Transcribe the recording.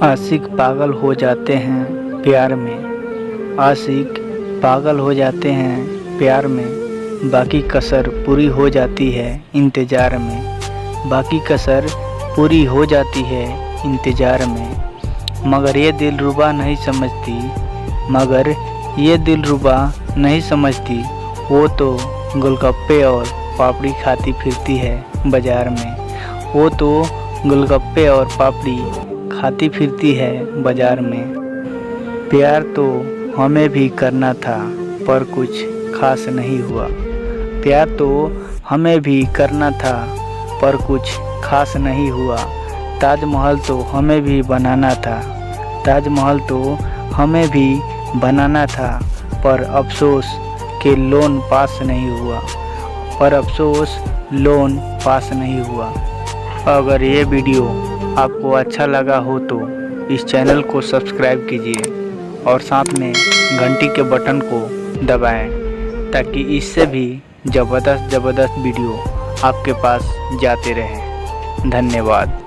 आशिक पागल हो जाते हैं प्यार में, आशिक पागल हो जाते हैं प्यार में। बाकी कसर पूरी हो जाती है इंतज़ार में, बाकी कसर पूरी हो जाती है इंतज़ार में। मगर ये दिलरुबा नहीं समझती, मगर ये दिलरुबा नहीं समझती, वो तो गोलगप्पे और पापड़ी खाती फिरती है बाज़ार में। वो तो गोलगप्पे और पापड़ी खाती फिरती है बाज़ार में। प्यार तो हमें भी करना था पर कुछ खास नहीं हुआ, प्यार तो हमें भी करना था पर कुछ खास नहीं हुआ। ताजमहल तो हमें भी बनाना था, ताजमहल तो हमें भी बनाना था, पर अफसोस कि लोन पास नहीं हुआ, पर अफसोस लोन पास नहीं हुआ। अगर ये वीडियो आपको अच्छा लगा हो तो इस चैनल को सब्सक्राइब कीजिए और साथ में घंटी के बटन को दबाएं, ताकि इससे भी ज़बरदस्त वीडियो आपके पास जाते रहें। धन्यवाद।